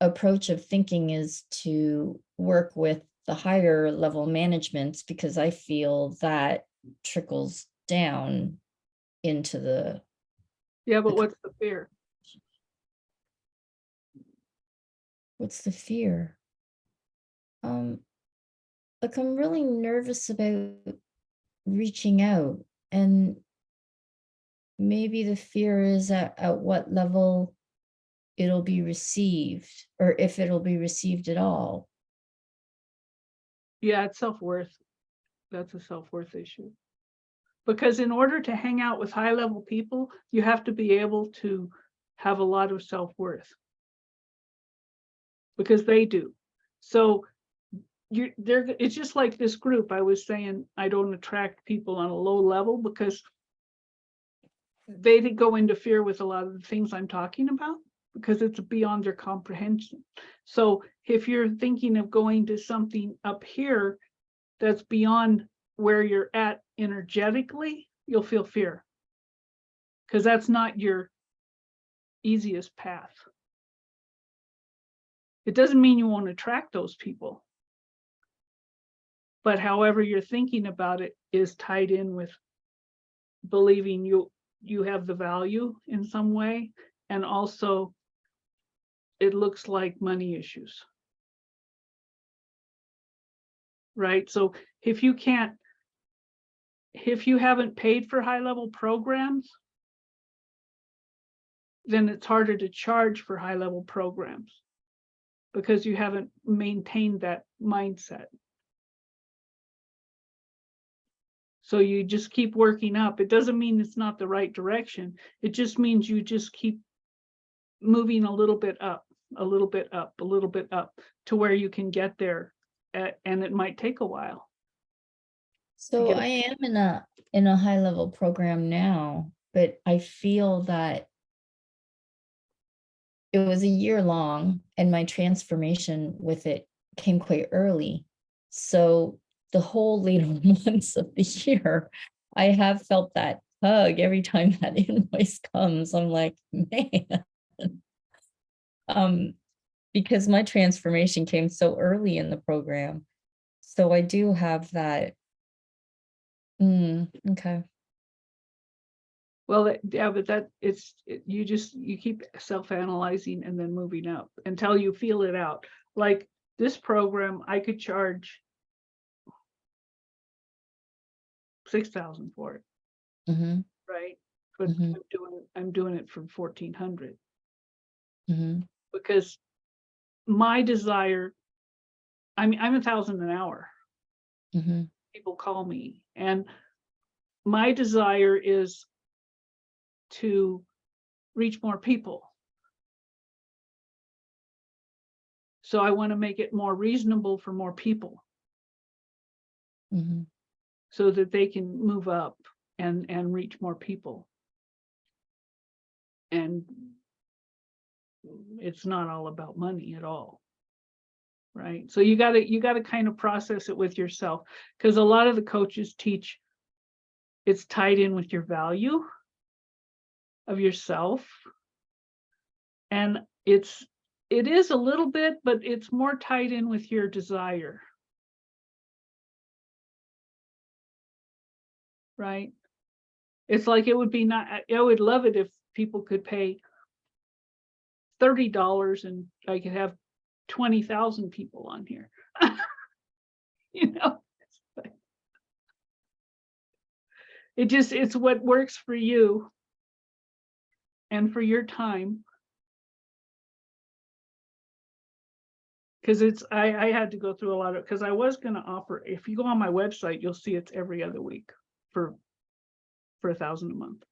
approach of thinking is to work with the higher level managements, because I feel that trickles down into the Yeah, but what's the fear? what's the fear? Like I'm really nervous about reaching out, and maybe the fear is at what level it'll be received, or if it'll be received at all. Yeah, it's self-worth. That's a self-worth issue. Because in order to hang out with high level people, you have to be able to have a lot of self-worth. Because they do. So it's just like this group. I was saying I don't attract people on a low level because they go into fear with a lot of the things I'm talking about. because it's beyond their comprehension. So if you're thinking of going to something up here that's beyond where you're at energetically, you'll feel fear, because that's not your easiest path. It doesn't mean you won't attract those people, but however you're thinking about it is tied in with believing you have the value in some way, and also it looks like money issues, right? So if you haven't paid for high level programs, then it's harder to charge for high level programs because you haven't maintained that mindset. So you just keep working up. It doesn't mean it's not the right direction. It just means you just keep moving a little bit up, a little bit up, a little bit up to where you can get there. And it might take a while. So I am in a high level program now, but I feel that it was a year long and my transformation with it came quite early. So the whole later months of the year, I have felt that tug every time that invoice comes. I'm like, man, because my transformation came so early in the program. So I do have that. Okay. Well, yeah, but you keep self-analyzing and then moving up until you feel it out. Like this program, I could charge $6,000 for it, right? But I'm doing it for $1,400 because my desire. I mean, I'm $1,000 an hour. People call me, and my desire is to reach more people. So I want to make it more reasonable for more people so that they can move up and reach more people. And it's not all about money at all. Right. So you got to kind of process it with yourself, because a lot of the coaches teach it's tied in with your value of yourself. And it is a little bit, but it's more tied in with your desire. Right. It's like I would love it if people could pay $30 and I could have 20,000 people on here. You know, it's what works for you and for your time. Because I had to go through a lot of, because I was going to offer, if you go on my website, you'll see it's every other week for $1,000 a month.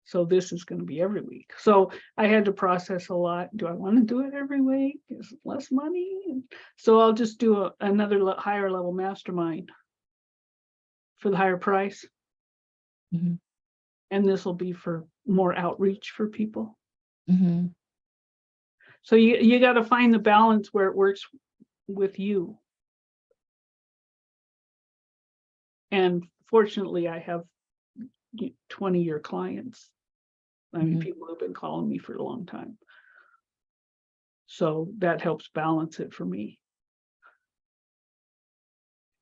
So this is going to be every week. So I had to process a lot. Do I want to do it every week? Is it less money? So I'll just do another higher level mastermind for the higher price. And this will be for more outreach for people. So you got to find the balance where it works with you. And fortunately, I have 20-year clients. I mean, people have been calling me for a long time. So that helps balance it for me.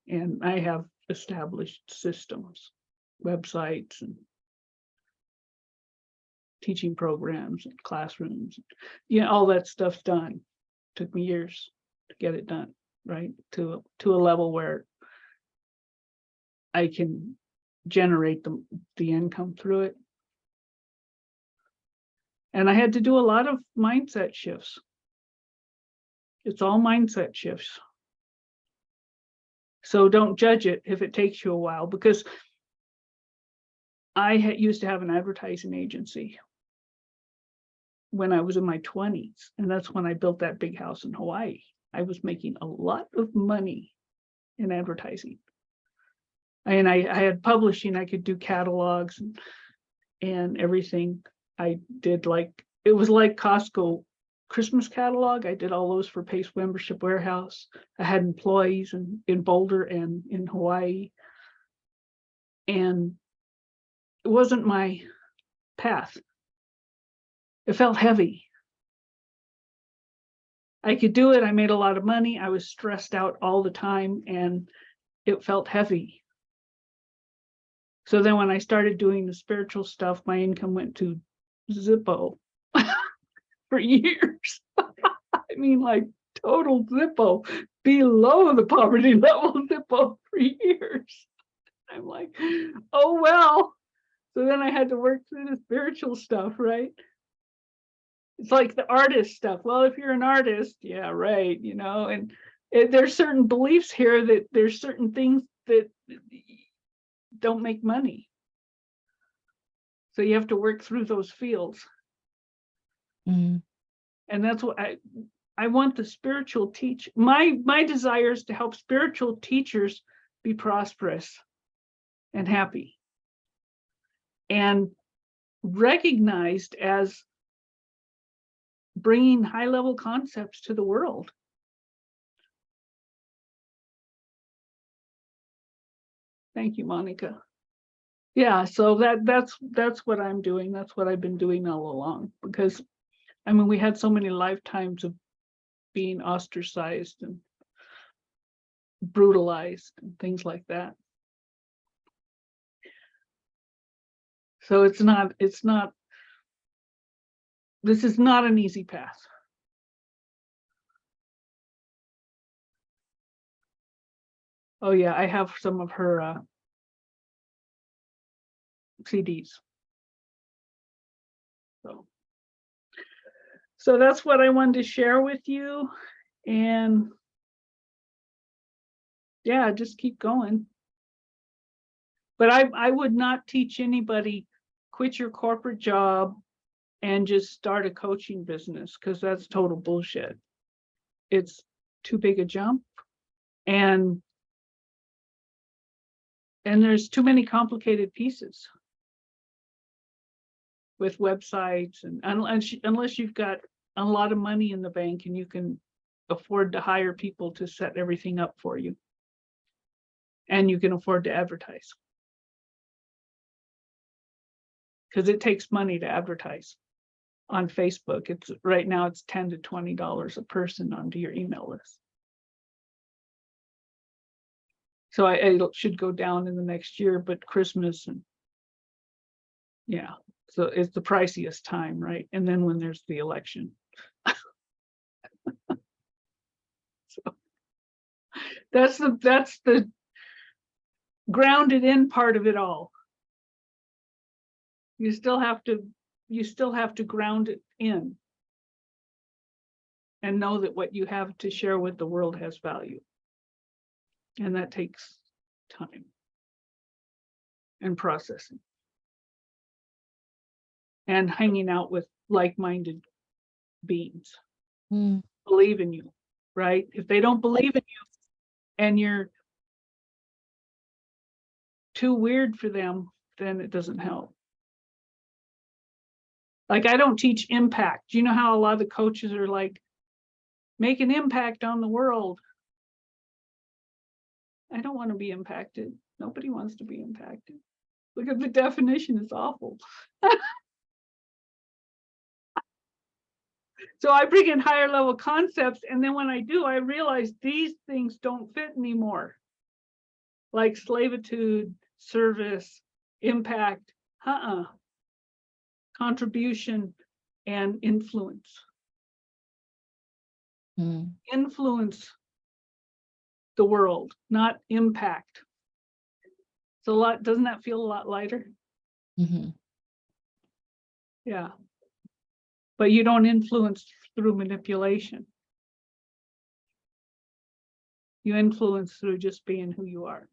And I have established systems, websites, and teaching programs and classrooms. All that stuff's done. Took me years to get it done, right? To a level where I can generate the income through it. And I had to do a lot of mindset shifts. It's all mindset shifts. So don't judge it if it takes you a while, because I used to have an advertising agency when I was in my 20s. And that's when I built that big house in Hawaii. I was making a lot of money in advertising. And I had publishing, I could do catalogs and everything. I did like, it was like Costco Christmas catalog. I did all those for Pace Membership Warehouse. I had employees in Boulder and in Hawaii. And it wasn't my path. It felt heavy. I could do it. I made a lot of money. I was stressed out all the time and it felt heavy. So then when I started doing the spiritual stuff, my income went to Zippo for years. I mean, like total Zippo, below the poverty level Zippo for years. I'm like, oh, well. So then I had to work through the spiritual stuff, right? It's like the artist stuff. Well, if you're an artist, yeah, right, you know, and there's certain beliefs here that there's certain things that don't make money. So you have to work through those fields. Mm. And that's what I want the spiritual teach. My desire is to help spiritual teachers be prosperous and happy and recognized as bringing high-level concepts to the world. Thank you, Monica. Yeah, so that's what I'm doing. That's what I've been doing all along, because I mean, we had so many lifetimes of being ostracized and brutalized and things like that. So this is not an easy path. Oh yeah, I have some of her CDs. So that's what I wanted to share with you. And yeah, just keep going. But I would not teach anybody quit your corporate job and just start a coaching business, because that's total bullshit. It's too big a jump, and there's too many complicated pieces with websites, and unless you've got a lot of money in the bank and you can afford to hire people to set everything up for you, and you can afford to advertise, because it takes money to advertise on Facebook. It's right now it's $10 to $20 a person onto your email list. So it should go down in the next year, but Christmas and yeah, so it's the priciest time, right? And then when there's the election. So that's the grounded in part of it all. You still have to ground it in and know that what you have to share with the world has value. And that takes time and processing and hanging out with like-minded beings. Mm. Believe in you, right? If they don't believe in you and you're too weird for them, then it doesn't help. Like, I don't teach impact. You know how a lot of the coaches are like, make an impact on the world. I don't want to be impacted. Nobody wants to be impacted. Look at the definition, it's awful. So I bring in higher level concepts, and then when I do, I realize these things don't fit anymore. Like slavitude, service, impact, contribution, and influence. Mm. Influence the world, not impact. So doesn't that feel a lot lighter? Mm-hmm. Yeah. But you don't influence through manipulation. You influence through just being who you are.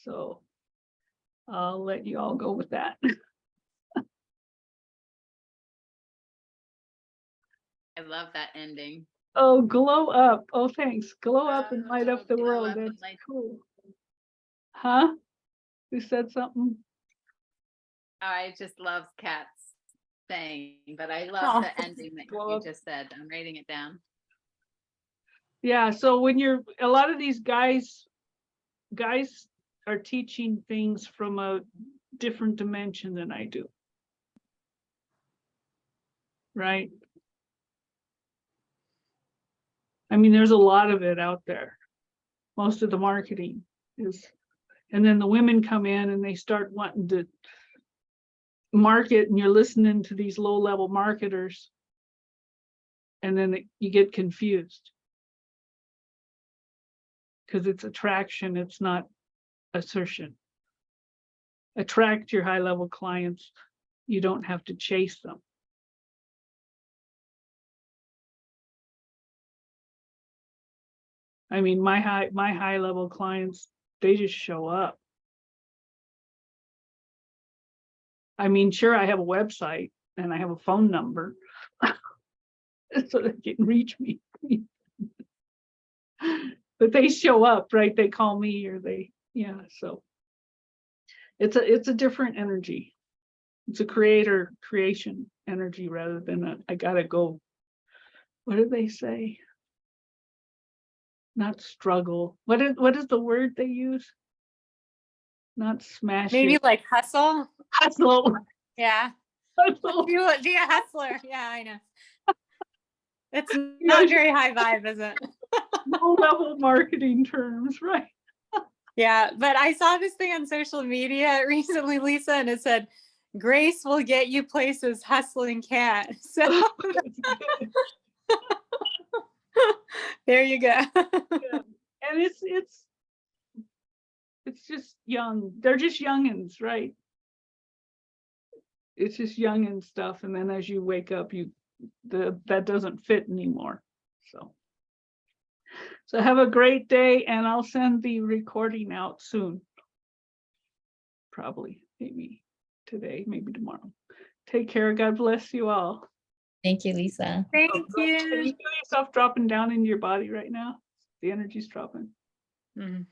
So I'll let you all go with that. I love that ending. Oh, glow up. Oh, thanks. Glow up and light up the Glow world. up and That's light- cool. Huh? Who said something? I just love Kat's saying, but I love Oh. the ending that you Well, just said. I'm writing it down. Yeah, so when a lot of these guys are teaching things from a different dimension than I do. Right? I mean, there's a lot of it out there. Most of the marketing is, and then the women come in and they start wanting to market, and you're listening to these low-level marketers, and then you get confused. Because it's attraction, it's not assertion. Attract your high-level clients. You don't have to chase them. I mean, my high-level clients, they just show up. I mean, sure, I have a website and I have a phone number so they can reach me. But they show up, right? They call me, or so it's a different energy. It's a creation energy rather than I gotta go. What do they say? Not struggle. What is the word they use? Not smash. Maybe it. like hustle. Hustle. Yeah. Hustle. Be a hustler. Yeah, I know. It's not very high vibe, is it? Low-level marketing terms, right? Yeah, but I saw this thing on social media recently, Lisa, and it said, "Grace will get you places hustling can't." So there you go. Yeah. And it's just young. They're just youngins, right? It's just youngin stuff, and then as you wake up, that doesn't fit anymore. So have a great day, and I'll send the recording out soon. Probably, maybe today, maybe tomorrow. Take care. God bless you all. Thank you, Lisa. Thank Can you. you feel yourself dropping down into your body right now? The energy's dropping. Mhm.